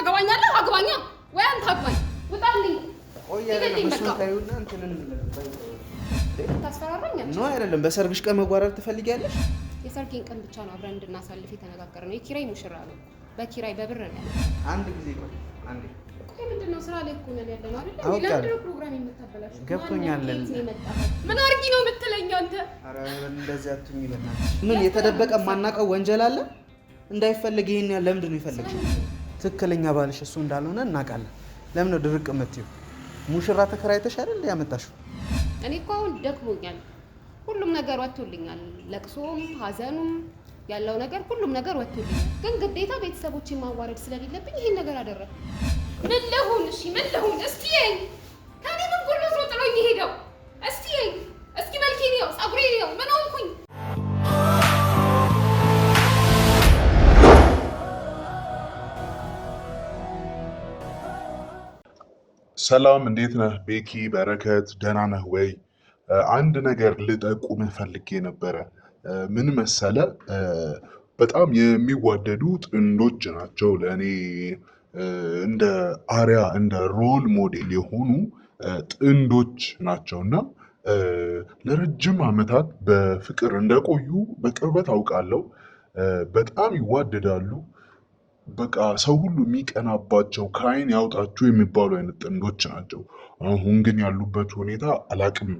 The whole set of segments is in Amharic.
ታገባኛለህ? አግባኛ ወይ አንተ አግባኝ። ውጣልኝ። ቆይ አይደለም እሱን ታዩና እንትንን ታስፈራራኛለሽ? ነው አይደለም። በሰርግሽ ቀን መጓረር ትፈልጊያለሽ? የሰርጌን ቀን ብቻ ነው አብረን እንድናሳልፍ የተነጋገርነው። የኪራይ ሙሽራ ነው። በኪራይ በብር ነው። አንድ ጊዜ ቆይ አንዴ ምንድነው ስራ ላይ እኮ ነው ያለነው አይደል? ለምንድነው ፕሮግራም የምታበላሽ? ገብቶኛል። ምን አርጊ ነው የምትለኝ አንተ? ኧረ እንደዚህ አትሁኝ በእናትሽ። ምን የተደበቀ ማናቀው ወንጀል አለ? እንዳይፈልግ ይሄን ያለ ለምንድን ነው የፈለግሽው? ትክክለኛ ባልሽ እሱ እንዳልሆነ እናውቃለን። ለምን ነው ድርቅ የምትይው? ሙሽራ ተከራይተሽ አይደል ያመጣሽው? እኔ እኮ አሁን ደክሞኛል። ሁሉም ነገር ወጥቶልኛል። ለቅሶም ሀዘኑም ያለው ነገር ሁሉም ነገር ወጥቶልኛል። ግን ግዴታ ቤተሰቦችን ማዋረድ ስለሌለብኝ ይሄን ነገር አደረኩ። ምን ለሁን? እሺ ምን ለሁን? እስቲ ከኔ ምን ሁሉ ነው ጥሎኝ ሄደው? እስቲ መልኬን ነው ጸጉሬ ነው ምን ሆንኩኝ? ሰላም እንዴት ነህ ቤኪ? በረከት ደህና ነህ ወይ? አንድ ነገር ልጠቁምህ ፈልጌ ነበረ። ምን መሰለ፣ በጣም የሚዋደዱ ጥንዶች ናቸው ለእኔ እንደ አሪያ እንደ ሮል ሞዴል የሆኑ ጥንዶች ናቸውና ለረጅም ዓመታት በፍቅር እንደቆዩ በቅርበት አውቃለሁ። በጣም ይዋደዳሉ። በቃ ሰው ሁሉ የሚቀናባቸው ከዓይን ያውጣችሁ የሚባሉ አይነት ጥንዶች ናቸው። አሁን ግን ያሉበት ሁኔታ አላቅም።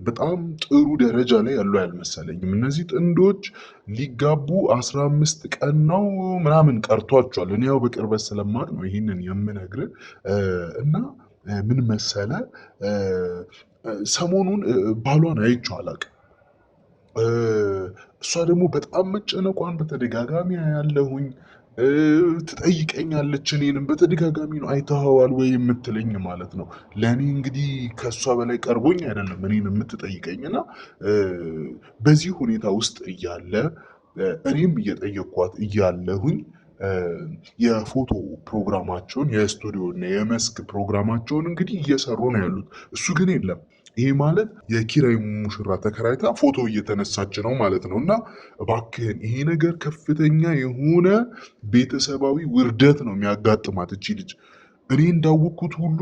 በጣም ጥሩ ደረጃ ላይ ያሉ አልመሰለኝም። እነዚህ ጥንዶች ሊጋቡ 15 ቀን ነው ምናምን ቀርቷቸዋል። እኔ ያው በቅርበት ስለማቅ ነው ይህንን የምነግርህ። እና ምን መሰለ፣ ሰሞኑን ባሏን አይቼው አላቅም። እሷ ደግሞ በጣም መጨነቋን በተደጋጋሚ ያለሁኝ ትጠይቀኛለች። እኔንም በተደጋጋሚ ነው አይተኸዋል ወይ የምትለኝ ማለት ነው። ለእኔ እንግዲህ ከእሷ በላይ ቀርቦኝ አይደለም እኔን የምትጠይቀኝና በዚህ ሁኔታ ውስጥ እያለ እኔም እየጠየኳት እያለሁኝ የፎቶ ፕሮግራማቸውን የስቱዲዮ እና የመስክ ፕሮግራማቸውን እንግዲህ እየሰሩ ነው ያሉት። እሱ ግን የለም። ይሄ ማለት የኪራይ ሙሽራ ተከራይታ ፎቶ እየተነሳች ነው ማለት ነው። እና እባክህን ይሄ ነገር ከፍተኛ የሆነ ቤተሰባዊ ውርደት ነው የሚያጋጥማት እቺ ልጅ። እኔ እንዳወቅኩት ሁሉ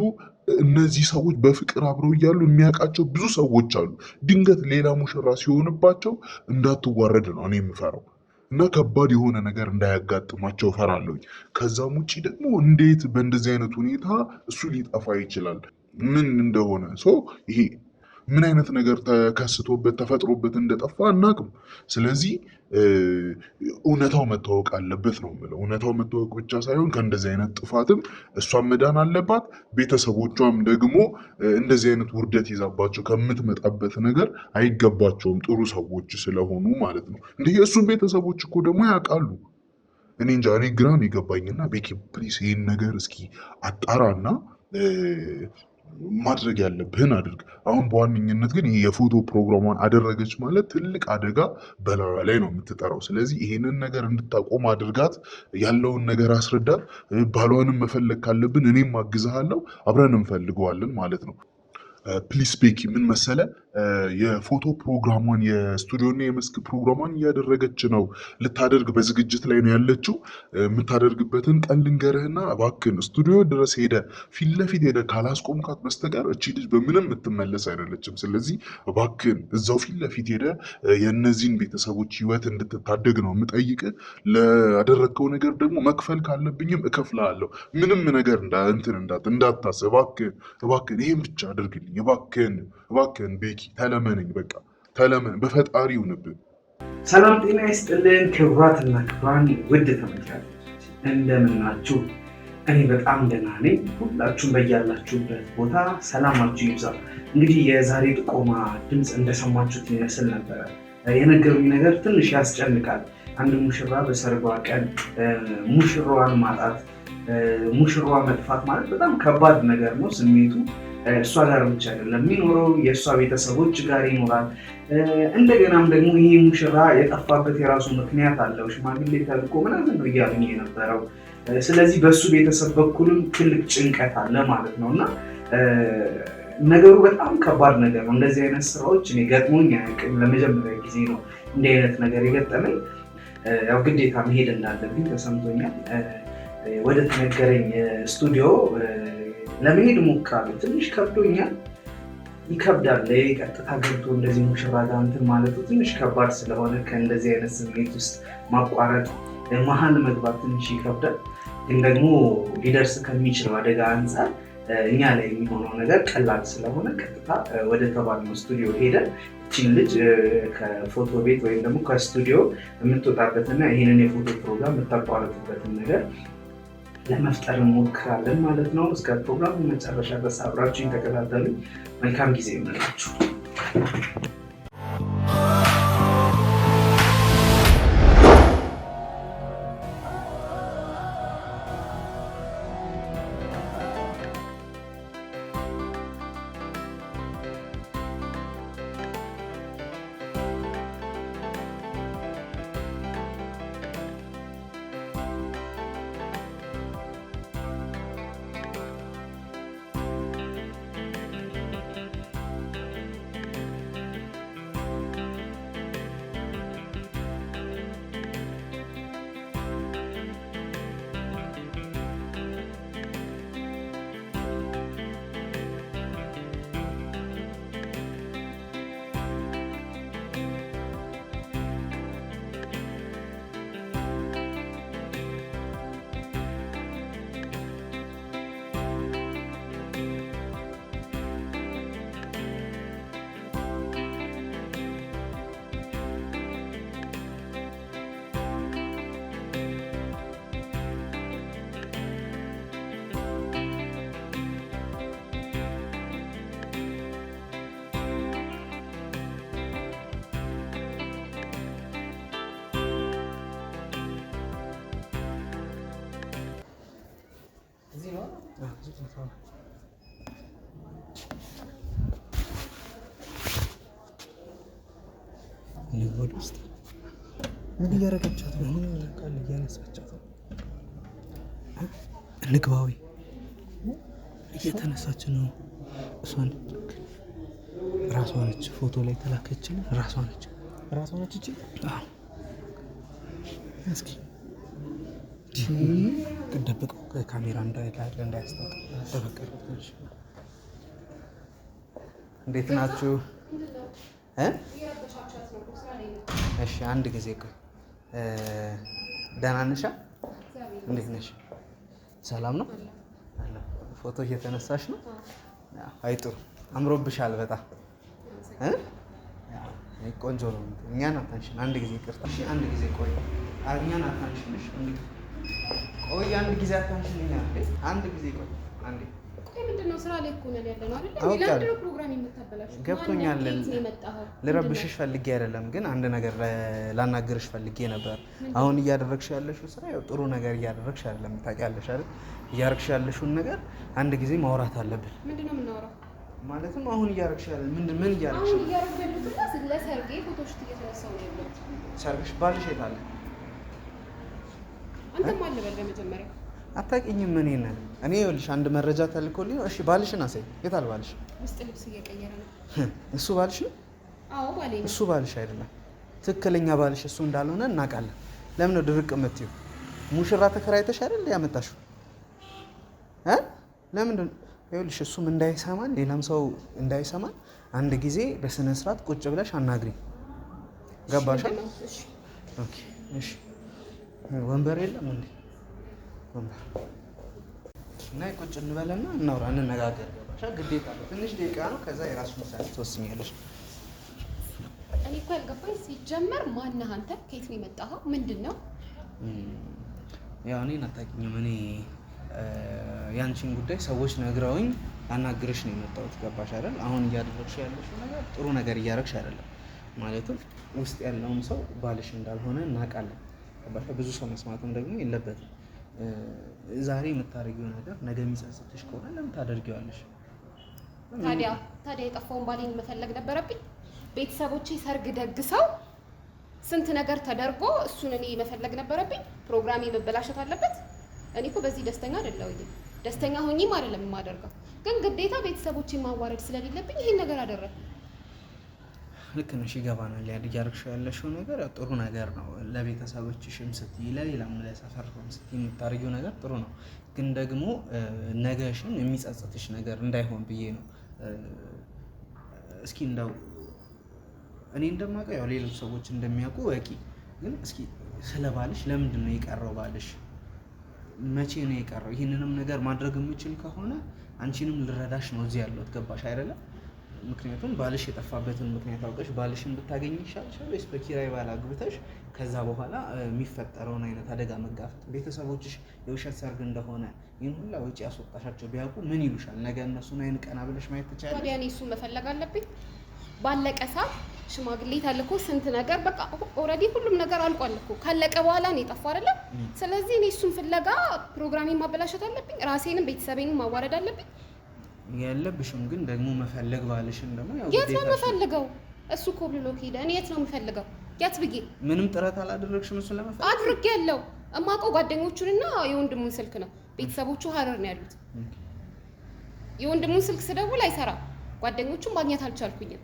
እነዚህ ሰዎች በፍቅር አብረው እያሉ የሚያውቃቸው ብዙ ሰዎች አሉ። ድንገት ሌላ ሙሽራ ሲሆንባቸው እንዳትዋረድ ነው እኔ የምፈራው። እና ከባድ የሆነ ነገር እንዳያጋጥማቸው እፈራለሁኝ። ከዛም ውጭ ደግሞ እንዴት በእንደዚህ አይነት ሁኔታ እሱ ሊጠፋ ይችላል? ምን እንደሆነ ይሄ ምን አይነት ነገር ተከስቶበት ተፈጥሮበት እንደጠፋ አናቅም። ስለዚህ እውነታው መታወቅ አለበት ነው የምለው። እውነታው መታወቅ ብቻ ሳይሆን ከእንደዚህ አይነት ጥፋትም እሷም መዳን አለባት። ቤተሰቦቿም ደግሞ እንደዚህ አይነት ውርደት ይዛባቸው ከምትመጣበት ነገር አይገባቸውም፣ ጥሩ ሰዎች ስለሆኑ ማለት ነው። እንዲህ የእሱን ቤተሰቦች እኮ ደግሞ ያውቃሉ። እኔ እንጃ፣ እኔ ግራን የገባኝና ቤኪ ፕሊስ ይህን ነገር እስኪ አጣራና ማድረግ ያለብህን አድርግ። አሁን በዋነኝነት ግን የፎቶ ፕሮግራሟን አደረገች ማለት ትልቅ አደጋ በላዩ ላይ ነው የምትጠራው። ስለዚህ ይሄንን ነገር እንድታቆም አድርጋት፣ ያለውን ነገር አስረዳት። ባሏንም መፈለግ ካለብን እኔም አግዝሃለሁ፣ አብረን እንፈልገዋለን ማለት ነው። ፕሊስ ቤኪ ምን መሰለ፣ የፎቶ ፕሮግራሟን የስቱዲዮና የመስክ ፕሮግራሟን እያደረገች ነው። ልታደርግ በዝግጅት ላይ ነው ያለችው። የምታደርግበትን ቀን ልንገርህና እባክህን ስቱዲዮ ድረስ ሄደ ፊት ለፊት ሄደ ካላስቆምካት በስተቀር እቺ ልጅ በምንም የምትመለስ አይደለችም። ስለዚህ እባክህን እዛው ፊት ለፊት ሄደ የእነዚህን ቤተሰቦች ህይወት እንድትታደግ ነው የምጠይቅ። ላደረግከው ነገር ደግሞ መክፈል ካለብኝም እከፍልሃለሁ። ምንም ነገር እንዳታስብ እባክህን ይህን ብቻ አድርግልኝ እባክህን ቤኪ ተለመነኝ፣ በቃ ተለመን፣ በፈጣሪ ይሁንብን። ሰላም ጤና ይስጥልን ክቡራትና ክቡራን ውድ ተመልካቾች እንደምን ናችሁ? እኔ በጣም ደህና ነኝ። ሁላችሁም በያላችሁበት ቦታ ሰላማችሁ ይብዛ። እንግዲህ የዛሬ ጥቆማ ድምፅ እንደሰማችሁት ይመስል ነበረ። የነገሩኝ ነገር ትንሽ ያስጨንቃል። አንድ ሙሽራ በሰርጓ ቀን ሙሽራዋን ማጣት፣ ሙሽራዋ መጥፋት ማለት በጣም ከባድ ነገር ነው። ስሜቱ እሷ ጋር ብቻ አይደለም የሚኖረው፣ የእሷ ቤተሰቦች ጋር ይኖራል። እንደገናም ደግሞ ይሄ ሙሽራ የጠፋበት የራሱ ምክንያት አለው። ሽማግሌ ተልኮ ምናምን ነው እያሉኝ የነበረው። ስለዚህ በእሱ ቤተሰብ በኩልም ትልቅ ጭንቀት አለ ማለት ነው እና ነገሩ በጣም ከባድ ነገር ነው። እንደዚህ አይነት ስራዎች እኔ ገጥሞኝ አያውቅም። ለመጀመሪያ ጊዜ ነው እንዲህ አይነት ነገር የገጠመኝ። ያው ግዴታ መሄድ እንዳለብኝ ተሰምቶኛል። ወደ ተነገረኝ ስቱዲዮ ለመሄድ ሞክራለሁ። ትንሽ ከብዶኛል፣ ይከብዳል። ቀጥታ ገብቶ እንደዚህ ሙሽራ ጋር እንትን ማለቱ ትንሽ ከባድ ስለሆነ ከእንደዚህ አይነት ስሜት ውስጥ ማቋረጥ መሀል መግባት ትንሽ ይከብዳል። ግን ደግሞ ሊደርስ ከሚችለው አደጋ አንጻር እኛ ላይ የሚሆነው ነገር ቀላል ስለሆነ ቀጥታ ወደ ተባልነው ስቱዲዮ ሄደን እቺን ልጅ ከፎቶ ቤት ወይም ደግሞ ከስቱዲዮ የምትወጣበትና ይህንን የፎቶ ፕሮግራም የምታቋረጥበትን ነገር ለመፍጠር እንሞክራለን ማለት ነው። እስከ ፕሮግራሙ መጨረሻ ድረስ አብራችሁኝ ተከታተሉ። መልካም ጊዜ ይሆንላችሁ። ወደ ውስጥ ምን እያደረገቻት ነው? ምን ቃል እያነሳቻት ነው? ንግባዊ እየተነሳች ነው። እሷን ራሷ ነች ፎቶ ላይ ተላከችን። ራሷ ነች እቺ። አዎ እስኪ ደብቀው ካሜራ እንዳያስታውቅ ደበቀች። እንዴት ናችሁ? እሺ አንድ ጊዜ ቆይ። ደህና ነሽ? እንዴት ነሽ? ሰላም ነው? ፎቶ እየተነሳሽ ነው? አይ ጥሩ አምሮብሻል በጣም ቆንጆ ነው። እኛን አታንሽን። አንድ ጊዜ ይቅርታ። እሺ አንድ ጊዜ ቆይ። እኛን አታንሽንሽ። ቆይ አንድ ጊዜ አታንሽን። አንድ ጊዜ ቆይ። አንዴ ቆይ ምንድን ነው? ስራ ላይ እኮ ነን ያለነው አይደል? ለምንድን ነው ፕሮግራም የምታበላሽው? ገብቶኛል። ልረብሽሽ ፈልጌ አይደለም፣ ግን አንድ ነገር ላናግርሽ ፈልጌ ነበር። አሁን እያደረግሽ ያለሽው ስራ ያው ጥሩ ነገር እያደረግሽ አይደለም፣ ታውቂያለሽ አይደል? እያደረግሽ ያለሽውን ነገር አንድ ጊዜ ማውራት አለብን። ምንድን ነው የምናወራው? ማለትም አሁን እያደረግሽ ያለ ምን እያደረግሽ? አሁን እያደረግሽ ያለሁት ለሰርጌ ፎቶሽት እየተነሳሁ ነው ያለሁት። ሰርግሽ ባልሽ የት አለ? አንተም አለ በል በመጀመሪያ አታውቂኝም። እኔ ይኸውልሽ አንድ መረጃ ተልኮልኝ ነው። እሺ ባልሽን አሳይ። የት አለ ባልሽ? ውስጥ ልብስ እየቀየረ ነው። እሱ ባልሽ ነው? አዎ ባሌ ነው። እሱ ባልሽ አይደለም። ትክክለኛ ባልሽ እሱ እንዳልሆነ እናውቃለን። ለምን ነው ድርቅ የምትይው? ሙሽራ ተከራይተሽ አይደል ያመጣሽው? ለምንድን ነው? ይኸውልሽ እሱም እንዳይሰማን ሌላም ሰው እንዳይሰማን አንድ ጊዜ በስነ ስርዓት ቁጭ ብለሽ አናግሪኝ። ገባሽ? ኦኬ እሺ። ወንበር የለም እንዴ? እና ቁጭ እንበልና እናውራ፣ እንነጋገር። ገባሽ? ግዴታ ነው። ትንሽ ደቂቃ ነው። ከዛ የራስሽን ውሳኔ ትወስኛለሽ። እኔ እኮ ያልገባኝ ሲጀመር ማነህ አንተ? ከየት ነው የመጣኸው? ምንድን ነው? ያው እኔን አታውቂኝም። እኔ ያንቺን ጉዳይ ሰዎች ነግረውኝ አናግርሽ ነው የመጣሁት። ገባሽ አይደል? አሁን እያደረግሽ ያለሽው ነገር ጥሩ ነገር እያደረግሽ አይደለም። ማለትም ውስጥ ያለውን ሰው ባልሽ እንዳልሆነ እናውቃለን። ገባሽ? ብዙ ሰው መስማትም ደግሞ የለበትም። ዛሬ የምታደርጊው ነገር ነገ የሚጸጽትሽ ከሆነ ለምን ታደርጊዋለሽ? ታዲያ የጠፋውን ባሌን መፈለግ ነበረብኝ? ቤተሰቦቼ ሰርግ ደግሰው ስንት ነገር ተደርጎ እሱን እኔ መፈለግ ነበረብኝ? ፕሮግራሜ መበላሸት አለበት? እኔ እኮ በዚህ ደስተኛ አይደለሁም። ደስተኛ ሆኜም አይደለም የማደርገው፣ ግን ግዴታ ቤተሰቦቼን ማዋረድ ስለሌለብኝ ይሄን ነገር አደረግኩ። ልክ ነሽ፣ ይገባናል። እያደረግሽው ያለሽው ነገር ያው ጥሩ ነገር ነው። ለቤተሰቦችሽም ስትይ ለሌላም ለሰፈርም ስትይ የምታደርጊው ነገር ጥሩ ነው። ግን ደግሞ ነገሽን የሚጸጽትሽ ነገር እንዳይሆን ብዬ ነው። እስኪ እንደው እኔ እንደማውቀው ያው ሌሎች ሰዎች እንደሚያውቁ በቂ፣ ግን እስኪ ስለ ባልሽ ለምንድን ነው የቀረው? ባልሽ መቼ ነው የቀረው? ይህንንም ነገር ማድረግ የምችል ከሆነ አንቺንም ልረዳሽ ነው እዚህ ያለሁት። ገባሽ አይደለም? ምክንያቱም ባልሽ የጠፋበትን ምክንያት አውቀሽ ባልሽን ብታገኝ ይሻልሻል ወይስ በኪራይ ባል አግብተሽ ከዛ በኋላ የሚፈጠረውን አይነት አደጋ መጋፈጥ? ቤተሰቦችሽ የውሸት ሰርግ እንደሆነ ይህን ሁላ ወጪ ያስወጣሻቸው ቢያውቁ ምን ይሉሻል? ነገ እነሱን አይን ቀና ብለሽ ማየት ትችያለሽ። ታዲያ እኔ እሱን መፈለግ አለብኝ? ባለቀ ሰዓት ሽማግሌ ታልኮ ስንት ነገር በቃ ኦልሬዲ ሁሉም ነገር አልቋል እኮ። ካለቀ በኋላ ነው የጠፋው አይደለም? ስለዚህ እኔ እሱን ፍለጋ ፕሮግራሜን ማበላሸት አለብኝ? ራሴንም ቤተሰቤንም ማዋረድ አለብኝ? ያለብሽም ግን ደግሞ መፈለግ ባልሽን ደግሞ ያው የት ነው የምፈልገው? እሱ እኮ ብሎ ሄደ። እኔ የት ነው የምፈልገው? የት ብዬ? ምንም ጥረት አላደረግሽም እሱን ለመፈለግ? አድርጌያለሁ። እማውቀው ጓደኞቹንና የወንድሙን ስልክ ነው። ቤተሰቦቹ ሀረር ነው ያሉት። የወንድሙን ስልክ ስደውል አይሰራም። ጓደኞቹን ማግኘት አልቻልኩኝም።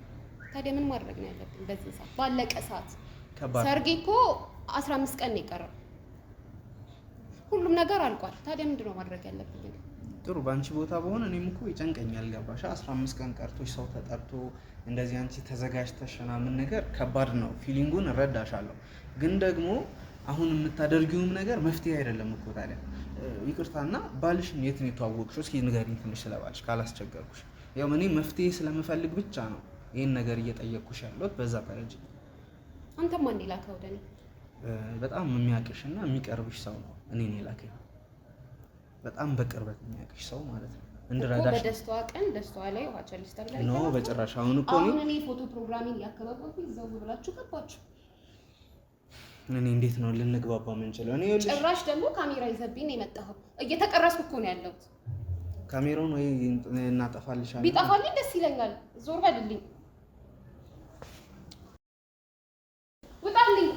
ታዲያ ምን ማድረግ ነው ያለብኝ በዚህ ሰዓት? ባለቀ ሰዓት ሰርጌ እኮ 15 ቀን ነው የቀረው። ሁሉም ነገር አልቋል። ታዲያ ምንድነው ማድረግ ያለብኝ? ጥሩ በአንቺ ቦታ በሆነ እኔም እኮ ይጨንቀኛል። ገባሽ? 15 ቀን ቀርቶሽ ሰው ተጠርቶ እንደዚህ አንቺ ተዘጋጅተሽ ምናምን ነገር ከባድ ነው። ፊሊንጉን እረዳሻለሁ። ግን ደግሞ አሁን የምታደርጊውም ነገር መፍትሄ አይደለም እኮ። ታዲያ ይቅርታና ባልሽን የት ነው የተዋወቅሽው? እስኪ ንገሪኝ ትንሽ ስለባልሽ ካላስቸገርኩሽ። ያው እኔ መፍትሄ ስለምፈልግ ብቻ ነው ይህን ነገር እየጠየቅኩሽ ያለሁት። በዛ ፈረጅ አንተ ማን ይላከው? ወደ እኔ በጣም የሚያውቅሽና የሚቀርብሽ ሰው ነው እኔን የላከኝ። በጣም በቅርበት የሚያውቅሽ ሰው ማለት ነው። እንድረዳሽ በደስታዋ ቀን ደስታዋ ላይ ውሃ ቸልስ ተብላ ነው በጭራሽ። አሁን እኮ እኔ ፎቶ ፕሮግራሚንግ ያከባበኩኝ ዘው ብላችሁ ገባችሁ። እኔ እንዴት ነው ልንግባባ የምንችለው? እኔ ጭራሽ ደግሞ ካሜራ ይዘብኝ ነው የመጣኸው። እየተቀረስኩ እኮ ነው ያለሁት። ካሜራውን ወይ እናጠፋልሻለን? ቢጠፋልኝ ደስ ይለኛል። ዞር በልልኝ፣ ውጣልኝ።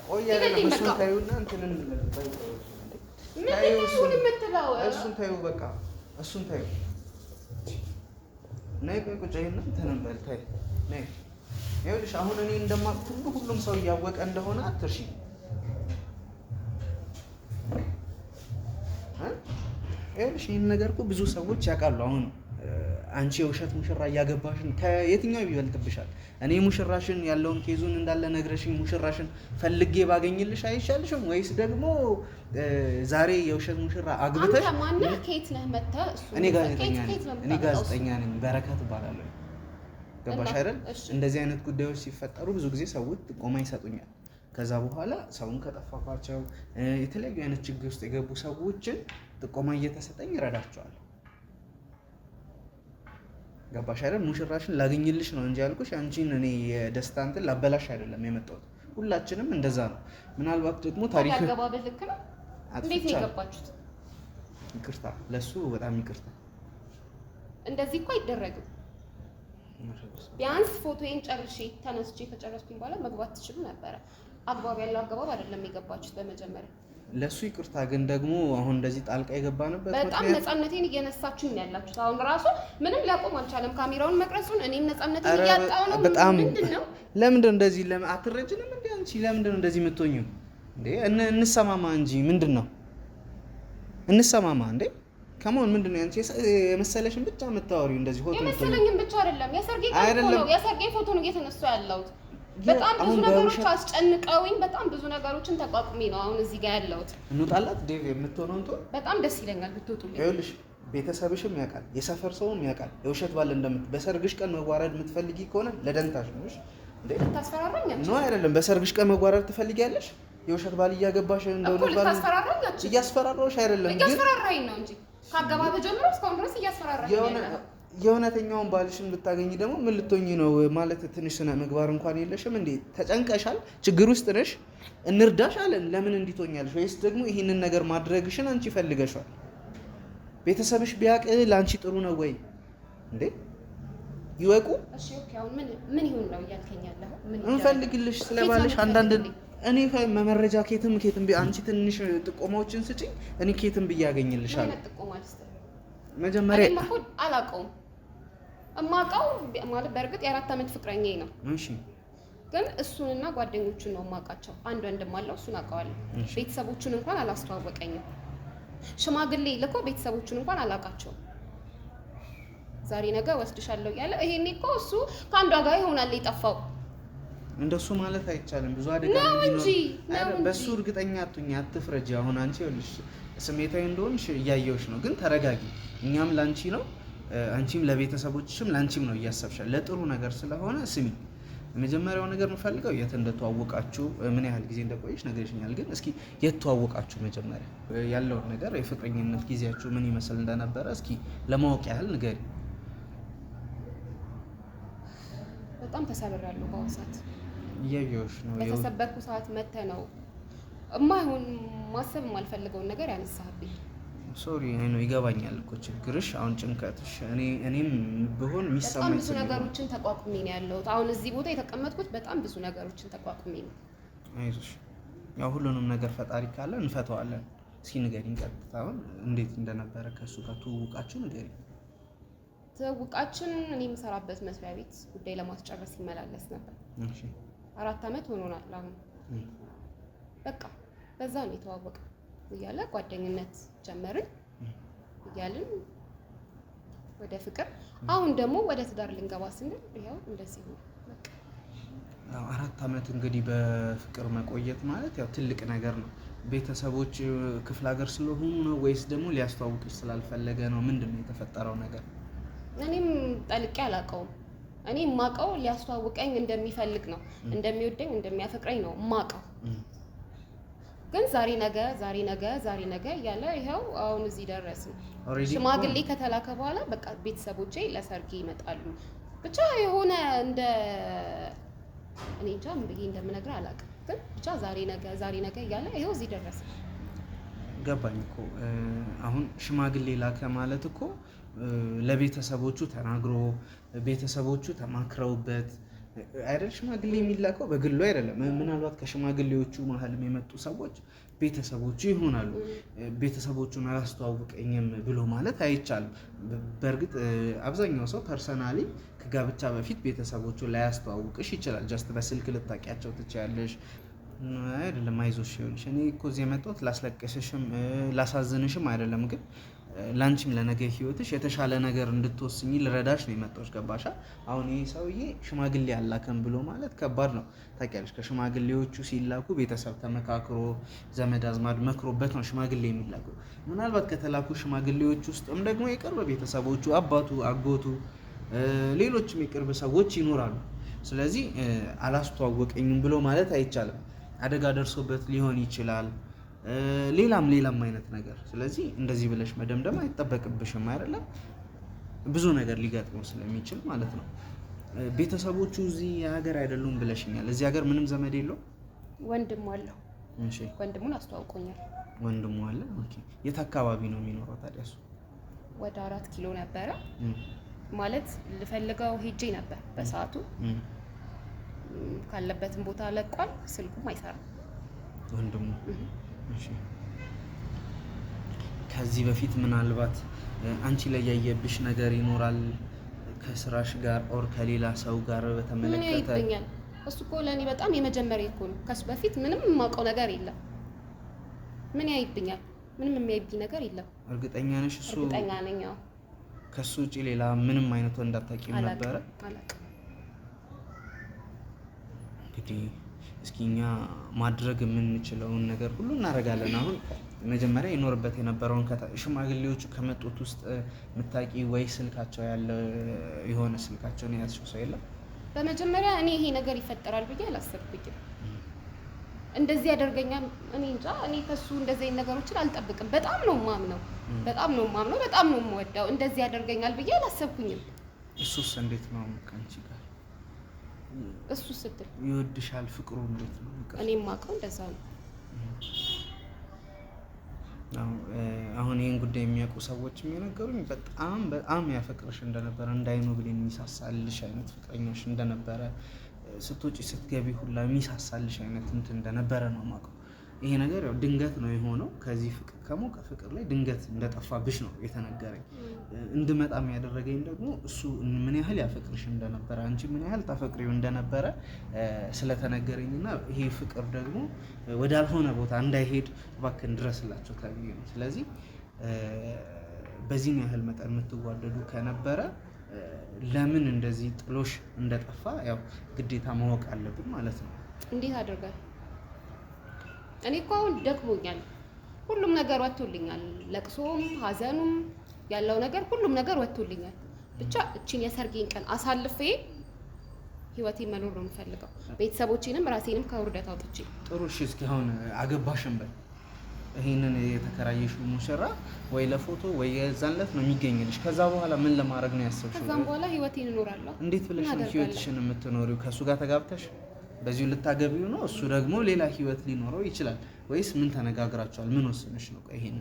ቆይ አይደለም እሱን ታዩና እንትን እሱን ታዩ፣ በቃ እሱን ታዩ። ነይ ቆይ ቁጭ በይና እንትን እንበል። ታይ ነይ። ይኸውልሽ አሁን እኔ እንደማውቅ ሁሉም ሰው እያወቀ እንደሆነ አትርሺ። ይኸውልሽ ይህን ነገር እኮ ብዙ ሰዎች ያውቃሉ። አሁን አንቺ የውሸት ሙሽራ እያገባሽን ከየትኛው ይበልጥብሻል? እኔ ሙሽራሽን ያለውን ኬዙን እንዳለ ነግረሽኝ ሙሽራሽን ፈልጌ ባገኝልሽ አይሻልሽም? ወይስ ደግሞ ዛሬ የውሸት ሙሽራ አግብተሽ? አንተ ማነህ? ከየት ነህ መተህ? እኔ ጋዜጠኛ ነኝ፣ በረከት እባላለሁ። ገባሽ አይደል? እንደዚህ አይነት ጉዳዮች ሲፈጠሩ ብዙ ጊዜ ሰዎች ጥቆማ ይሰጡኛል። ከዛ በኋላ ሰውን ከጠፋባቸው የተለያዩ አይነት ችግር ውስጥ የገቡ ሰዎችን ጥቆማ እየተሰጠኝ ይረዳቸዋል። ገባሽ አይደል? ሙሽራሽን ላገኝልሽ ነው እንጂ ያልኩሽ አንቺን እኔ የደስታ እንትን ላበላሽ አይደለም የመጣሁት። ሁላችንም እንደዛ ነው። ምናልባት ደግሞ ታሪክ አገባበል ልክ ነው። እንዴት ነው የገባችሁት? ይቅርታ፣ ለሱ በጣም ይቅርታ። እንደዚህ እኮ አይደረግም። ቢያንስ ፎቶዬን ጨርሼ ተነስቼ ከጨረስኩኝ በኋላ መግባት ትችሉ ነበረ። አግባብ ያለው አገባብ አይደለም የገባችሁት በመጀመሪያ። ለሱ ይቅርታ። ግን ደግሞ አሁን እንደዚህ ጣልቃ የገባንበት በጣም ነፃነቴን እየነሳችሁ ነው ያላችሁት። አሁን ራሱ ምንም ሊያቆም አልቻለም ካሜራውን መቅረጹን። እኔም ነፃነቴን እያጣሁ ነው። በጣም ምንድነው? ለምንድን እንደዚህ አትረጅንም እንዴ አንቺ? ለምንድን እንደዚህ የምትሆኚው እንዴ? እንሰማማ እንጂ ምንድነው? እንሰማማ እንዴ? ከመሆን ምንድነው አንቺ የመሰለሽን ብቻ የምታወሪው? እንደዚህ ፎቶ የመሰለኝን ብቻ አይደለም፣ የሰርጌ ፎቶ ነው እየተነሱ ያለሁት። በጣም ብዙ ነገሮች አስጨንቀውኝ በጣም ብዙ ነገሮችን ተቋቁሜ ነው አሁን እዚህ ጋር ያለሁት። እንውጣላት ዴቭ፣ የምትሆነው እንትን በጣም ደስ ይለኛል ብትወጡልኝ። ይኸውልሽ ቤተሰብሽም ያውቃል፣ የሰፈር ሰውም ያውቃል የውሸት ባል በሰርግሽ ቀን መዋረድ የምትፈልጊ ከሆነ ለደንታሽ ነው እንዴ? ታስፈራራኛለሽ ነው አይደለም? በሰርግሽ ቀን መዋረድ ትፈልጊያለሽ? የውሸት ባል እያገባሽ እንደሆነ ባል ታስፈራራኛለሽ። እያስፈራራሽ አይደለም፣ ግን እያስፈራራኝ ነው እንጂ ከአገባብ ጀምሮ እስካሁን ድረስ እያስፈራራኝ ነው። የእውነተኛውን ባልሽን ልታገኝ ደግሞ ምን ልትሆኚ ነው? ማለት ትንሽ ስነ ምግባር እንኳን የለሽም እንዴ? ተጨንቀሻል፣ ችግር ውስጥ ነሽ፣ እንርዳሽ አለን። ለምን እንዲቶኛለሽ? ወይስ ደግሞ ይህንን ነገር ማድረግሽን አንቺ ፈልገሻል? ቤተሰብሽ ቢያውቅ ለአንቺ ጥሩ ነው ወይ እንዴ? ይወቁ። እሺ ኦኬ። አሁን ምን ይሁን ነው እያልከኝ ያለኸው? እንፈልግልሽ ስለባልሽ አንዳንድ እኔ መረጃ ኬትም አንቺ ትንሽ ጥቆማዎችን ስጪኝ፣ እኔ ኬትም ብዬ አገኝልሻለሁ። መጀመሪያ አላውቀውም። እማውቀው ማለት በእርግጥ የ4 ዓመት ፍቅረኛዬ ነው። እሺ ግን እሱንና ጓደኞቹን ነው የማውቃቸው። አንድ ወንድም አለው፣ እሱን አውቀዋለሁ። ቤተሰቦቹን እንኳን አላስተዋወቀኝም። ሽማግሌ ልኮ ቤተሰቦቹን እንኳን አላውቃቸውም። ዛሬ ነገ ወስድሻለሁ እያለ ይሄኔ እኮ እሱ ከአንዷ ጋር ይሆናል የጠፋው። እንደሱ ማለት አይቻልም። ብዙ አደጋ ነው እንጂ በሱ እርግጠኛ አትሁኝ፣ አትፍረጂ። አሁን አንቺ ይኸውልሽ ስሜታዊ እንደሆንሽ እያየሁሽ ነው፣ ግን ተረጋጊ። እኛም ላንቺ ነው፣ አንቺም ለቤተሰቦችሽም ላንቺም ነው እያሰብሻል። ለጥሩ ነገር ስለሆነ ስሚ። የመጀመሪያው ነገር የምፈልገው የት እንደተዋወቃችሁ ምን ያህል ጊዜ እንደቆየሽ ነግረሽኛል፣ ግን እስኪ የት ተዋወቃችሁ መጀመሪያ ያለውን ነገር የፍቅረኝነት ጊዜያችሁ ምን ይመስል እንደነበረ እስኪ ለማወቅ ያህል ንገሪ። በጣም ተሰብሬያለሁ። በአሁኑ ሰዓት እያየሁሽ ነው። በተሰበርኩ ሰዓት መተህ ነው እማይሆን ማሰብ የማልፈልገውን ነገር ያነሳህብኝ። ሶሪ ነው ይገባኛል እኮ ችግርሽ፣ አሁን ጭንቀትሽ። እኔም ብሆን የሚሰማኝ በጣም ብዙ ነገሮችን ተቋቁሜ ነው ያለሁት። አሁን እዚህ ቦታ የተቀመጥኩት በጣም ብዙ ነገሮችን ተቋቁሜ ነው። አይዞሽ፣ ያው ሁሉንም ነገር ፈጣሪ ካለ እንፈተዋለን። እስኪ ንገሪኝ ቀጥታ አሁን እንዴት እንደነበረ ከእሱ ጋር ትውውቃችሁ ንገሪኝ። ትውውቃችን እኔ የምሰራበት መስሪያ ቤት ጉዳይ ለማስጨረስ ይመላለስ ነበር። 4 ዓመት ሆኖናል አሁን። በቃ በዛ ነው የተዋወቅነው። እያለ ጓደኝነት ጀመርን እያልን ወደ ፍቅር፣ አሁን ደግሞ ወደ ትዳር ልንገባ ስንል ይኸው እንደዚህ ነው። በቃ 4 ዓመት እንግዲህ በፍቅር መቆየት ማለት ያው ትልቅ ነገር ነው። ቤተሰቦች ክፍለ ሀገር ስለሆኑ ነው ወይስ ደግሞ ሊያስተዋውቅሽ ስላልፈለገ ነው? ምንድን ነው የተፈጠረው ነገር? እኔም ጠልቄ አላውቀውም። እኔ የማውቀው ሊያስተዋውቀኝ እንደሚፈልግ ነው፣ እንደሚወደኝ እንደሚያፈቅረኝ ነው የማውቀው። ግን ዛሬ ነገ እያለ ይኸው አሁን እዚህ ደረስን። ሽማግሌ ከተላከ በኋላ በቃ ቤተሰቦቼ ለሰርጌ ይመጣሉ። ብቻ የሆነ እንደ እኔ እንጃ ምን ብዬ እንደምነግርህ አላውቅም። ግን ብቻ ዛሬ ነገ እያለ ይኸው እዚህ ደረስን። ገባኝ እኮ አሁን ሽማግሌ ላከ ማለት እኮ ለቤተሰቦቹ ተናግሮ ቤተሰቦቹ ተማክረውበት አይደል? ሽማግሌ የሚላከው በግሉ አይደለም። ምናልባት ከሽማግሌዎቹ መሀልም የመጡ ሰዎች ቤተሰቦቹ ይሆናሉ። ቤተሰቦቹን አላስተዋውቀኝም ብሎ ማለት አይቻልም። በእርግጥ አብዛኛው ሰው ፐርሰናሊ ከጋብቻ በፊት ቤተሰቦቹን ላያስተዋውቅሽ ይችላል። ጀስት በስልክ ልታውቂያቸው ትችያለሽ። አይደለም አይዞሽ፣ ይኸውልሽ እኔ እኮ እዚህ የመጣሁት ላስለቅስሽም ላሳዝንሽም አይደለም፣ ግን ላንቺም ለነገ ህይወትሽ የተሻለ ነገር እንድትወስኝ ልረዳሽ ነው የመጣሁት። ገባሻ? አሁን ይሄ ሰውዬ ሽማግሌ አላከም ብሎ ማለት ከባድ ነው ታውቂያለሽ። ከሽማግሌዎቹ ሲላኩ ቤተሰብ ተመካክሮ ዘመድ አዝማድ መክሮበት ነው ሽማግሌ የሚላኩ። ምናልባት ከተላኩ ሽማግሌዎች ውስጥም ደግሞ የቅርብ ቤተሰቦቹ አባቱ፣ አጎቱ፣ ሌሎችም የቅርብ ሰዎች ይኖራሉ። ስለዚህ አላስተዋወቀኝም ብሎ ማለት አይቻልም። አደጋ ደርሶበት ሊሆን ይችላል፣ ሌላም አይነት ነገር። ስለዚህ እንደዚህ ብለሽ መደምደም አይጠበቅብሽም አይደለም። ብዙ ነገር ሊገጥመው ስለሚችል ማለት ነው። ቤተሰቦቹ እዚህ ሀገር አይደሉም ብለሽኛል። እዚህ ሀገር ምንም ዘመድ የለው? ወንድሙ አለው። እሺ፣ ወንድሙን አስተዋውቆኛል። ወንድሙ አለ። ኦኬ። የት አካባቢ ነው የሚኖረው ታዲያ እሱ? ወደ 4 ኪሎ ነበረ ማለት ልፈልገው ሄጄ ነበር በሰዓቱ። ካለበትም ቦታ ለቋል፣ ስልኩም አይሰራም ወንድሙ። እሺ። ከዚህ በፊት ምናልባት አንቺ ላይ ያየብሽ ነገር ይኖራል ከስራሽ ጋር ኦር ከሌላ ሰው ጋር በተመለከተ? ምን ያይብኛል? እሱ እኮ ለእኔ በጣም የመጀመሪያ እኮ ነው። ከሱ በፊት ምንም የማውቀው ነገር የለም። ምን ያይብኛል? ምንም የሚያይብኝ ነገር የለም። እርግጠኛ ነሽ? እሱ እርግጠኛ ነኝ። አዎ። ከሱ ውጪ ሌላ ምንም አይነት ወንድ አታውቂም ነበረ? አላውቅም። እንግዲህ እስኪ እኛ ማድረግ የምንችለውን ነገር ሁሉ እናደርጋለን። አሁን መጀመሪያ ይኖርበት የነበረውን ሽማግሌዎቹ ከመጡት ውስጥ የምታውቂ ወይ ስልካቸው ያለ የሆነ ስልካቸውን የያዝሽው ሰው የለም? በመጀመሪያ እኔ ይሄ ነገር ይፈጠራል ብዬ አላሰብኩኝም። እንደዚህ ያደርገኛል እኔ እንጃ። እኔ ከሱ እንደዚህ አይነት ነገሮችን አልጠብቅም። በጣም ነው የማምነው፣ በጣም ነው የምወደው። እንደዚህ ያደርገኛል ብዬ አላሰብኩኝም። እሱስ እንዴት ነው ከአንቺ ጋር? እሱ ስትል ይወድሻል? ፍቅሩ እንዴት ነው? እኔ የማውቀው እንደዛ ነው። አሁን ይህን ጉዳይ የሚያውቁ ሰዎች የሚነገሩኝ በጣም ያፈቅርሽ እንደነበረ፣ እንዳይኑ ብሌን የሚሳሳልሽ አይነት ፍቅረኛሽ እንደነበረ፣ ስትወጪ ስትገቢ ሁላ የሚሳሳልሽ አይነት እንትን እንደነበረ ነው የማውቀው። ይሄ ነገር ያው ድንገት ነው የሆነው። ከዚህ ፍቅር ከሞቀ ፍቅር ላይ ድንገት እንደጠፋብሽ ነው የተነገረኝ። እንድመጣም ያደረገኝ ደግሞ እሱ ምን ያህል ያፈቅርሽ እንደነበረ አንቺ ምን ያህል ታፈቅሪው እንደነበረ ስለተነገረኝና ይሄ ፍቅር ደግሞ ወዳልሆነ ቦታ እንዳይሄድ እባክህን ድረስላቸው ተብዬ ነው። ስለዚህ በዚህን ያህል መጠን የምትዋደዱ ከነበረ ለምን እንደዚህ ጥሎሽ እንደጠፋ ያው ግዴታ ማወቅ አለብን ማለት ነው። እንዴት አደርጋል? እኔ እኮ አሁን ደክሞኛል። ሁሉም ነገር ወጥቶልኛል። ለቅሶም ሀዘኑም ያለው ነገር ሁሉም ነገር ወጥቶልኛል። ብቻ እቺን የሰርጌን ቀን አሳልፌ ህይወቴን መኖር ነው የምፈልገው። ቤተሰቦቼንም ራሴንም ከውርደት አውጥቼ። ጥሩ እሺ፣ እስኪ አሁን አገባሽም በል ይሄንን የተከራየሽው ሙሽራ ወይ ለፎቶ ወይ የዛን ዕለት ነው የሚገኝልሽ። ከዛ በኋላ ምን ለማድረግ ነው ያሰብሽው? ከዛም በኋላ ህይወቴን እኖራለሁ። እንዴት ብለሽ ነው ህይወትሽን የምትኖሪው? ከሱ ጋር ተጋብተሽ በዚሁ ልታገቢው ነው? እሱ ደግሞ ሌላ ህይወት ሊኖረው ይችላል። ወይስ ምን ተነጋግራችኋል? ምን ወስነሽ ነው? ይሄን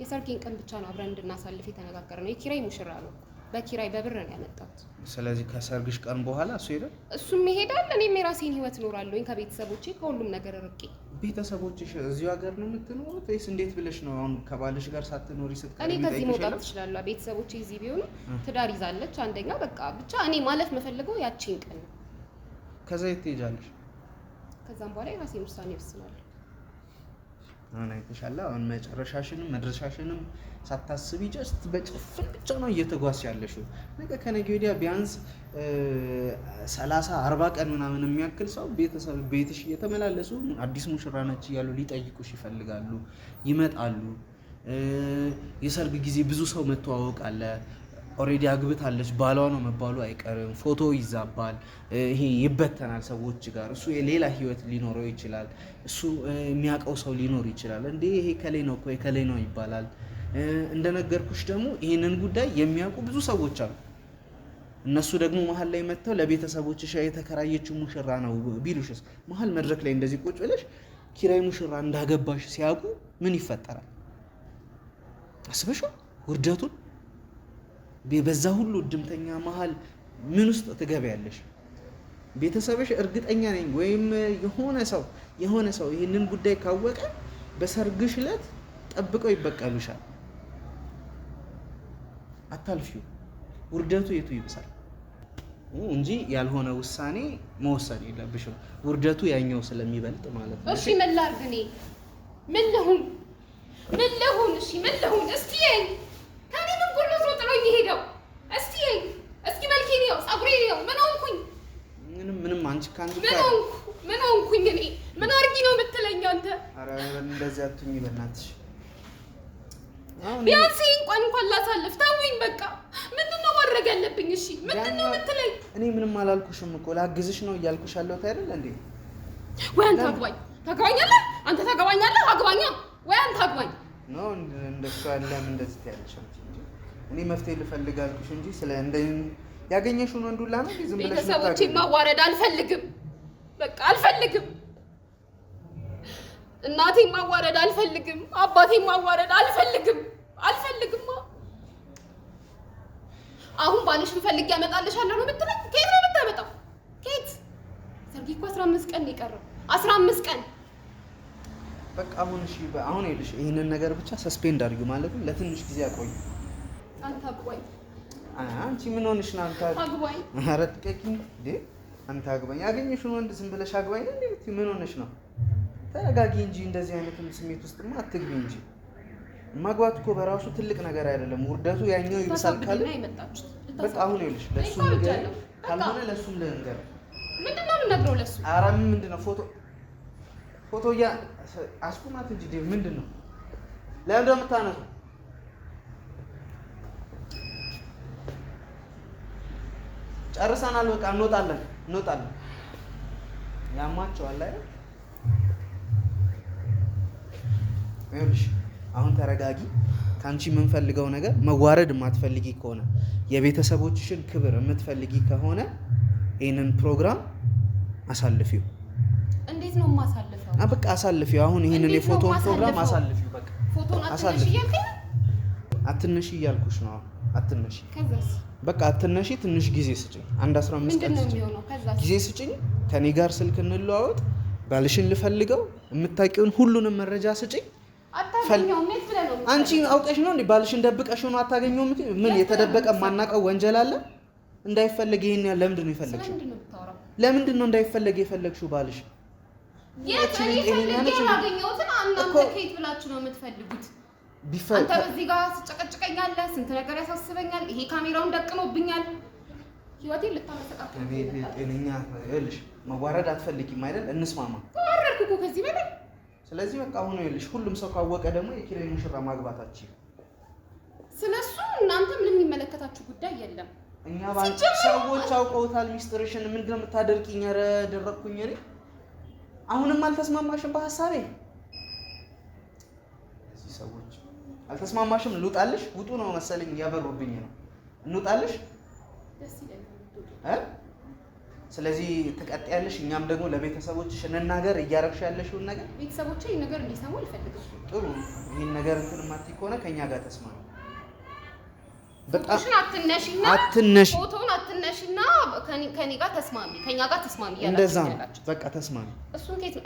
የሰርጌን ቀን ብቻ ነው አብረን እንድናሳልፍ የተነጋገርነው። የኪራይ ሙሽራ ነው፣ በኪራይ በብር ነው ያመጣሁት። ስለዚህ ከሰርግሽ ቀን በኋላ እሱ ይሄዳል፣ እሱም ይሄዳል። እኔም የራሴን ህይወት እኖራለሁኝ ከቤተሰቦቼ ከሁሉም ነገር ርቄ። ቤተሰቦችሽ እዚሁ ሀገር ነው የምትኖሩት ወይስ እንዴት ብለሽ ነው አሁን ከባልሽ ጋር ሳትኖሪ ስትቀሪ? እኔ ከዚህ መውጣት ትችላለህ። ቤተሰቦቼ እዚህ ቢሆኑ ትዳር ይዛለች አንደኛ። በቃ ብቻ እኔ ማለፍ መፈልገው ያቺን ቀን ነው። ከዛ የት ትሄጃለሽ? ከዛም በኋላ የራሴን ውሳኔ ወስናለሁ። አሁን አይተሻል። አሁን መጨረሻሽንም መድረሻሽንም ሳታስቢ ጀስት በጭፍን ብቻ ነው እየተጓዝሽ ያለሽው። ነገ ከነገ ወዲያ ቢያንስ 30-40 ቀን ምናምን የሚያክል ሰው ቤተሰብ ቤትሽ እየተመላለሱ አዲስ ሙሽራ ነች እያሉ ሊጠይቁሽ ይፈልጋሉ፣ ይመጣሉ። የሰርግ ጊዜ ብዙ ሰው መተዋወቅ አለ። ኦሬዲ አግብታለች ባሏ ነው መባሉ አይቀርም። ፎቶ ይዛባል፣ ይሄ ይበተናል ሰዎች ጋር። እሱ የሌላ ህይወት ሊኖረው ይችላል። እሱ የሚያውቀው ሰው ሊኖር ይችላል። እንዴ ይሄ ከሌ ነው እኮ ከሌ ነው ይባላል። እንደነገርኩሽ ደግሞ ይሄንን ጉዳይ የሚያውቁ ብዙ ሰዎች አሉ። እነሱ ደግሞ መሀል ላይ መጥተው ለቤተሰቦችሽ የተከራየችው ሙሽራ ነው ቢሉሽስ? መሀል መድረክ ላይ እንደዚህ ቁጭ ብለሽ ኪራይ ሙሽራ እንዳገባሽ ሲያውቁ ምን ይፈጠራል? አስበሽው ውርደቱን። በዛ ሁሉ እድምተኛ መሀል ምን ውስጥ ትገቢያለሽ? ቤተሰብሽ እርግጠኛ ነኝ ወይም የሆነ ሰው ይህንን ጉዳይ ካወቀ በሰርግሽ ዕለት ጠብቀው ይበቀሉሻል። አታልፊው። ውርደቱ የቱ ይብሳል እንጂ ያልሆነ ውሳኔ መወሰን የለብሽም። ውርደቱ ያኛው ስለሚበልጥ ማለት ነው። እሺ ምን ላድርግ? እኔ ምን ልሁን? እሺ ምን ልሁን? እስቲ ከኔ ምን ጎሎ ነው ጥሎኝ ሄደው? እስቲ መልኬን ነው፣ ጸጉሬን ነው። ምን ሆንኩኝ? ምንም አንቺ ካንቺ ምን ሆንኩኝ? እኔ ምን አርጊ ነው የምትለኝ አንተ? ኧረ እንደዚህ አትሁኝ በእናትሽ። ቢያንስ እንኳን ላሳልፍ ተውኝ። በቃ ምንድነው ማድረግ ያለብኝ? እሺ ምንድነው የምትለኝ? እኔ ምንም አላልኩሽም እኮ ላግዝሽ ነው እያልኩሽ ያለሁት አይደል እንዴ? ወይ አንተ አግባኝ። ታገባኛለህ? አንተ ታገባኛለህ? አግባኛ። ወይ አንተ አግባኝ። ነው እንደሱ ያለም እንደዚህ ያለሽ እንጂ እኔ መፍትሄ ልፈልግ አልኩሽ እንጂ ስለ ያገኘሽውን ወንዱላ ነው ዝም ብለሽ ቤተሰቦቼን ማዋረድ አልፈልግም። በቃ አልፈልግም። እናቴን ማዋረድ አልፈልግም። አባቴን ማዋረድ አልፈልግም። አሁን ባልሽን ፈልጌ ያመጣልሻለሁ ነው የምትለኝ? ከየት ነው የምታመጣው? ከየት? ሰርጊ እኮ 15 ቀን ነው የቀረው። 15 ቀን በቃ አሁን እሺ፣ አሁን ይልሽ ይሄንን ነገር ብቻ ሰስፔንድ አድርጊው ማለት ነው። ለትንሽ ጊዜ አቆይ። አንተ አግባኝ። አንቺ ምን ሆነሽ ነው? አንተ አግባኝ። ኧረ ትቀቂኝ እንዴ! አንተ አግባኝ። ያገኘሽውን ወንድ ዝም ብለሽ አግባኝ እንዴ? ምን ሆነሽ ነው? ተረጋጊ እንጂ እንደዚህ አይነትም ስሜት ውስጥማ አትግቢ እንጂ። ማግባት እኮ በራሱ ትልቅ ነገር አይደለም። ውርደቱ ያኛው ይብሳል ካለ በቃ አሁን ይልሽ ለሱ ነገር ካልሆነ ለሱም ለነገር ምንድነው የምነግረው ለሱ? ኧረ ምንድነው ፎቶ አስቁማት እንጂ ዴቭ ምንድነው? ለምን እንደምታነሳው ጨርሰናል። በቃ እንወጣለን። ያማቸዋል አይደል? ይኸውልሽ አሁን ተረጋጊ። ካንቺ የምንፈልገው ነገር መዋረድ የማትፈልጊ ከሆነ የቤተሰቦችሽን ክብር የምትፈልጊ ከሆነ ይሄንን ፕሮግራም አሳልፊው። እንዴት ነው የማሳልፈው? በቃ አሳልፊው። አሁን ይሄንን የፎቶን ፕሮግራም አሳልፊው። በቃ ፎቶን አትነሺ አትነሺ እያልኩሽ ነው። አትነሺ። ከዛስ? በቃ አትነሺ። ትንሽ ጊዜ ስጭኝ። አንድ 15 ቀን ስጭኝ። ጊዜ ስጭኝ። ከኔ ጋር ስልክ እንለዋወጥ። ባልሽን ልፈልገው የምታውቂውን ሁሉንም መረጃ ስጪኝ። አታገኘውም። የት ብለህ ነው? አንቺ አውቀሽ ነው እንዴ ባልሽን ደብቀሽ ነው አታገኘውም? ምን የተደበቀ ማናቀው ወንጀል አለ? እንዳይፈለግ ይሄን ያለ ለምንድን ነው የፈለግሽው? ለምንድን ነው እንዳይፈለግ የፈለግሽው ባልሽ? የት ያገኘሁትን እናንተ ከየት ብላችሁ ነው የምትፈልጉት? አንተ በዚህ ጋር ስጨቀጭቀኛለህ፣ ስንት ነገር ያሳስበኛል። ይሄ ካሜራውን ደቅኖብኛል። ህይወቴን ልታመሰቃቀል ጤነኛ ይኸውልሽ፣ መዋረድ አትፈልጊም አይደል? እንስማማ። ተዋረድኩ እኮ ከዚህ በላይ። ስለዚህ በቃ አሁን ይኸውልሽ፣ ሁሉም ሰው ካወቀ ደግሞ የኪራይ ሙሽራ ማግባታችን ስለሱ እናንተ ምንም የሚመለከታችሁ ጉዳይ የለም። እኛ ሰዎች አውቀውታል ሚስጥርሽን። ምንድን ነው የምታደርቂኝ? ኧረ ደረቅኩኝ እኔ። አሁንም አልተስማማሽም በሀሳቤ? እዚህ ሰዎች አልተስማማሽም? ልውጣልሽ? ውጡ ነው መሰለኝ እያበሩብኝ ነው። እንውጣልሽ? ደስ ይለኛል። ስለዚህ ትቀጥያለሽ። እኛም ደግሞ ለቤተሰቦችሽ እንናገር እያረግሽ ያለሽውን ነገር። ቤተሰቦቼ ይሄን ነገር እንዲሰሙ አልፈልግም። ጥሩ። ይሄን ነገር እንትን ማትይ ከሆነ ከኛ ጋር ተስማሚ። በጣም አትነሽና ፎቶውን አትነሽና ከኔ ጋር ተስማሚ፣ ከኛ ጋር ተስማሚ ያላችሁ እንደዛ ነው። በቃ ተስማሚ። እሱን ከየት ነው?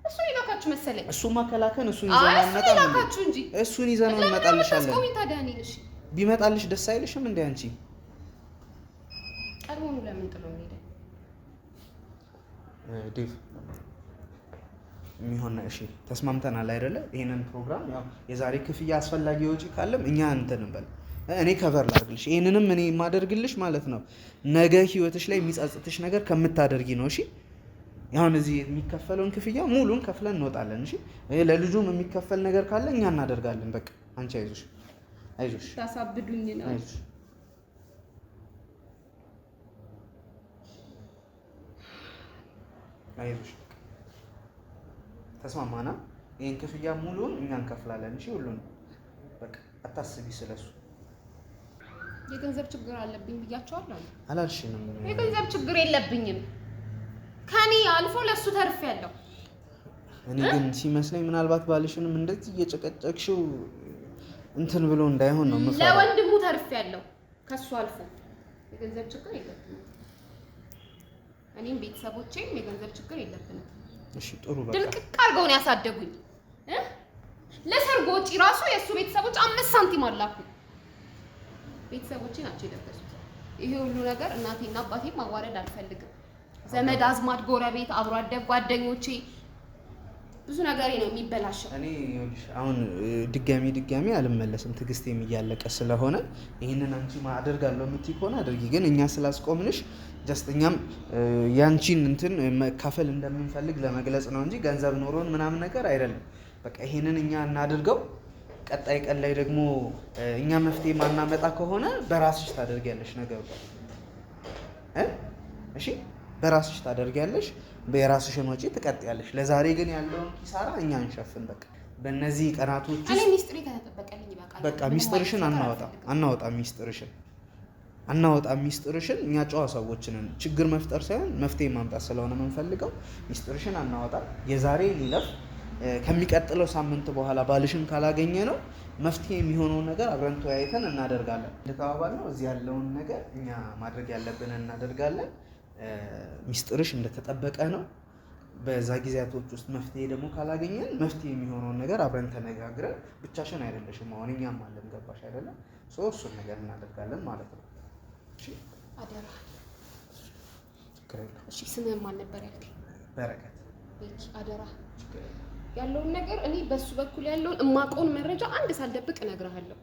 እሱን ይላካችሁ መሰለኝ። እሱማ ከላከን እሱን ይዘን እንመጣለን እንጂ እሱን ይዘን እንመጣልሻለን። ለምን ታዳኒ ነሽ? ቢመጣልሽ ደስ አይልሽም እንዴ አንቺ? ቀድሞውኑ ለምን ጥሎ ሄደ? ዴቭ የሚሆን እሺ፣ ተስማምተናል አይደለ? ይሄንን ፕሮግራም ያው የዛሬ ክፍያ አስፈላጊ ወጪ ካለም እኛ እንትን እንበል፣ እኔ ከቨር ላድርግልሽ። ይሄንንም እኔ የማደርግልሽ ማለት ነው ነገ ህይወትሽ ላይ የሚጸጽትሽ ነገር ከምታደርጊ ነው። እሺ፣ አሁን እዚህ የሚከፈለውን ክፍያ ሙሉን ከፍለን እንወጣለን። እሺ፣ ለልጁም የሚከፈል ነገር ካለ እኛ እናደርጋለን። በቃ አንቺ አይዞሽ። ታሳብዱኝ ነው። አይዞሽ ተስማማና፣ ይሄን ክፍያ ሙሉን እኛ እንከፍላለን። እሺ፣ ሁሉን በቃ አታስቢ ስለሱ። የገንዘብ ችግር አለብኝ ብያቸዋለሁ አላልሽንም? የገንዘብ ችግር የለብኝም። ከኔ አልፎ ለሱ ተርፌያለሁ። እኔ ግን ሲመስለኝ ምናልባት ባልሽንም እንደዚህ እየጨቀጨቅሽው እንትን ብሎ እንዳይሆን ነው የምፈራው። ለወንድሙ ተርፌያለሁ ከሱ አልፎ። የገንዘብ ችግር የለብኝም። እኔም ቤተሰቦቼም የገንዘብ ችግር የለብንም። እሺ፣ ጥሩ። በቃ ድርቅቅ አድርገው ነው ያሳደጉኝ። ለሰርጎ ወጪ ራሱ የእሱ ቤተሰቦች 5 ሳንቲም አላኩ። ቤተሰቦቼ ናቸው የደረሱት። ይሄ ሁሉ ነገር እናቴና አባቴ ማዋረድ አልፈልግም። ዘመድ አዝማድ፣ ጎረቤት፣ አብሮ አደግ ጓደኞቼ ብዙ ነገር ነው የሚበላሸው። እኔ አሁን ድጋሚ አልመለስም። ትዕግስቴም እያለቀ ስለሆነ ይሄንን አንቺ አደርጋለሁ የምትይ ከሆነ አድርጊ። ግን እኛ ስላስቆምንሽ ጀስት እኛም ያንቺን እንትን መካፈል እንደምንፈልግ ለመግለጽ ነው እንጂ ገንዘብ ኖሮን ምናምን ነገር አይደለም። በቃ ይሄንን እኛ እናድርገው። ቀጣይ ቀን ላይ ደግሞ እኛ መፍትሄ ማናመጣ ከሆነ በራስሽ ታደርጊያለሽ ነገሩ። እሺ፣ በራስሽ ታደርጊያለሽ፣ የራስሽን ወጪ ትቀጥያለሽ። ለዛሬ ግን ያለውን ኪሳራ እኛ እንሸፍን። በቃ በእነዚህ ቀናቶች እኔ ሚስጥሬ ከተጠበቀልኝ ይበቃል። በቃ ሚስጥርሽን አናወጣም ሚስጥርሽን። እኛ ጨዋ ሰዎች ነን። ችግር መፍጠር ሳይሆን መፍትሄ ማምጣት ስለሆነ የምንፈልገው ሚስጥርሽን አናወጣም። የዛሬ ሊለፍ ከሚቀጥለው ሳምንት በኋላ ባልሽን ካላገኘ ነው መፍትሄ የሚሆነውን ነገር አብረን ተወያይተን እናደርጋለን። እንደተባባልነው እዚህ ያለውን ነገር እኛ ማድረግ ያለብንን እናደርጋለን። ሚስጥርሽ እንደተጠበቀ ነው። በዛ ጊዜያቶች ውስጥ መፍትሄ ደግሞ ካላገኘን መፍትሄ የሚሆነውን ነገር አብረን ተነጋግረን፣ ብቻሽን አይደለሽም አሁን እኛም አለን። ገባሽ አይደለም? እሱን ነገር እናደርጋለን ማለት ነው። እሺ፣ አደራ። እሺ፣ ስምህን ማን ነበር ያልከኝ? በረከት። አደራ ያለውን ነገር እኔ በሱ በኩል ያለውን እማቀውን መረጃ አንድ ሳልደብቅ እነግርሃለሁ።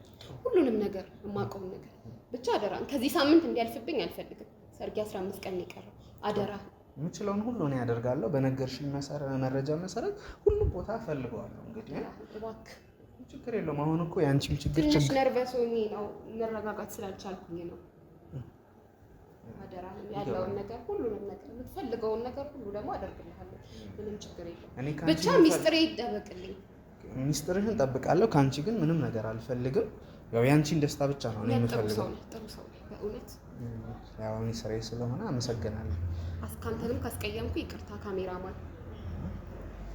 ሁሉንም ነገር እማቀውን ነገር ብቻ አደራ። ከዚህ ሳምንት እንዲያልፍብኝ አልፈልግም። ሰርጌ 15 ቀን ነው የቀረው። አደራ የምችለውን ሁሉ ነው ያደርጋለሁ። በነገርሽኝ መረጃ መሰረት ሁሉም ቦታ እፈልገዋለሁ። እንግዲህ እባክህ ችግር የለውም። አሁን እኮ የአንቺም ችግር ትንሽ ነርቨስ ሆኜ ነው፣ መረጋጋት ስላልቻልኩኝ ነው። አደራ ያለውን ነገር ሁሉንም ነገር የምትፈልገውን ነገር ሁሉ ደግሞ አደርግልሃለሁ። ምንም ችግር የለም። ብቻ ሚስጥሬ ይደበቅልኝ። ሚስጥርሽን እጠብቃለሁ። ከአንቺ ግን ምንም ነገር አልፈልግም። ያው የአንቺን ደስታ ብቻ ነው እኔ የምፈልገው። ጥሩ ሰው በእውነት ያው እኔ ስራዬ ስለሆነ አመሰግናለሁ። ካንተንም ካስቀየምኩ ይቅርታ ካሜራማን።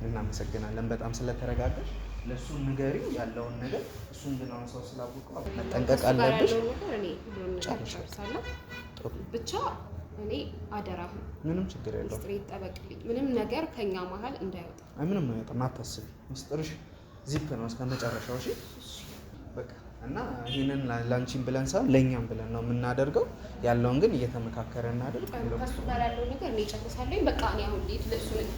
እናመሰግናለን በጣም ስለተረጋጋሽ። ለሱ ንገሪው ያለውን ነገር። እሱን ግን አሁን ሰው ስላወቀው መጠንቀቅ አለብሽ። እኔ ሁሉንም ነገር ጨርሳለሁ። ብቻ እኔ አደራህ ምንም ችግር የለውም። ሚስጥር ይጠበቅልኝ። ምንም ነገር ከኛ መሀል እንዳይወጣ። ምንም አይወጣም፣ አታስቢ። ሚስጥርሽ ዚፕ ነው እስከ መጨረሻው። እሺ በቃ እና ይህንን ላንቺን ብለን ሳይሆን ለእኛም ብለን ነው የምናደርገው። ያለውን ግን እየተመካከረ እናደርግ። ከሱ ጋር ያለው ነገር እኔ ጨርሳለሁ። በቃ እኔ አሁን ልሂድ። ልብሱን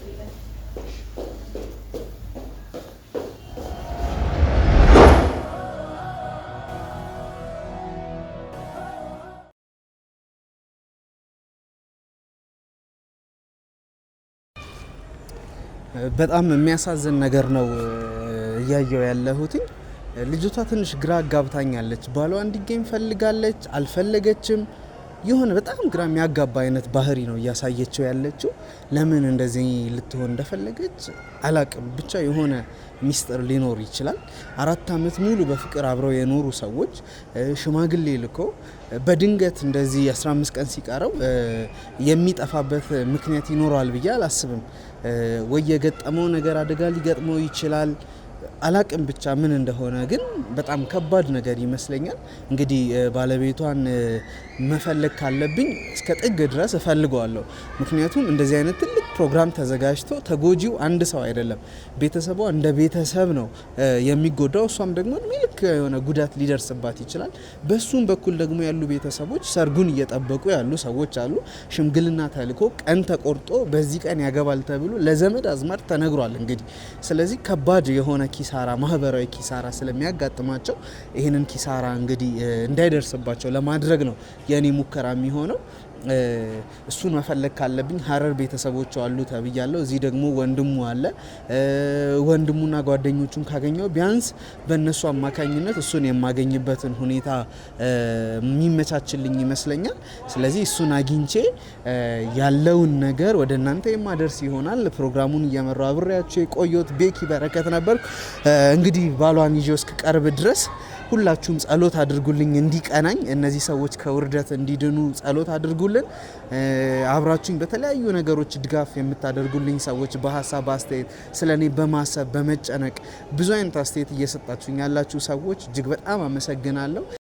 በጣም የሚያሳዝን ነገር ነው እያየው ያለሁት። ልጅቷ ትንሽ ግራ አጋብታኛለች። ባሏ እንዲገኝ ፈልጋለች፣ አልፈለገችም። የሆነ በጣም ግራ የሚያጋባ አይነት ባህሪ ነው እያሳየችው ያለችው። ለምን እንደዚህ ልትሆን እንደፈለገች አላቅም። ብቻ የሆነ ሚስጥር ሊኖር ይችላል። 4 ዓመት ሙሉ በፍቅር አብረው የኖሩ ሰዎች ሽማግሌ ልኮ በድንገት እንደዚህ 15 ቀን ሲቀረው የሚጠፋበት ምክንያት ይኖረዋል ብዬ አላስብም። ወይ የገጠመው ነገር አደጋ ሊገጥመው ይችላል። አላቅም ብቻ ምን እንደሆነ ግን በጣም ከባድ ነገር ይመስለኛል። እንግዲህ ባለቤቷን መፈለግ ካለብኝ እስከ ጥግ ድረስ እፈልገዋለሁ። ምክንያቱም እንደዚህ አይነት ትልቅ ፕሮግራም ተዘጋጅቶ ተጎጂው አንድ ሰው አይደለም፣ ቤተሰቧ እንደ ቤተሰብ ነው የሚጎዳው። እሷም ደግሞ ልክ የሆነ ጉዳት ሊደርስባት ይችላል። በሱም በኩል ደግሞ ያሉ ቤተሰቦች ሰርጉን እየጠበቁ ያሉ ሰዎች አሉ። ሽምግልና ተልኮ ቀን ተቆርጦ በዚህ ቀን ያገባል ተብሎ ለዘመድ አዝማድ ተነግሯል። እንግዲህ ስለዚህ ከባድ የሆነ ኪሳራ፣ ማህበራዊ ኪሳራ ስለሚያጋጥማቸው ይህንን ኪሳራ እንግዲህ እንዳይደርስባቸው ለማድረግ ነው የኔ ሙከራ የሚሆነው። እሱን መፈለግ ካለብኝ ሀረር ቤተሰቦቹ አሉ ተብያለሁ። እዚህ ደግሞ ወንድሙ አለ። ወንድሙና ጓደኞቹን ካገኘው ቢያንስ በእነሱ አማካኝነት እሱን የማገኝበትን ሁኔታ የሚመቻችልኝ ይመስለኛል። ስለዚህ እሱን አግኝቼ ያለውን ነገር ወደ እናንተ የማደርስ ይሆናል። ፕሮግራሙን እየመራው አብሬያቸው የቆየሁት ቤኪ በረከት ነበር። እንግዲህ ባሏን ይዤ እስክቀርብ ድረስ ሁላችሁም ጸሎት አድርጉልኝ እንዲቀናኝ፣ እነዚህ ሰዎች ከውርደት እንዲድኑ ጸሎት አድርጉልን። አብራችሁኝ በተለያዩ ነገሮች ድጋፍ የምታደርጉልኝ ሰዎች በሀሳብ አስተያየት፣ ስለ እኔ በማሰብ በመጨነቅ ብዙ አይነት አስተያየት እየሰጣችሁኝ ያላችሁ ሰዎች እጅግ በጣም አመሰግናለሁ።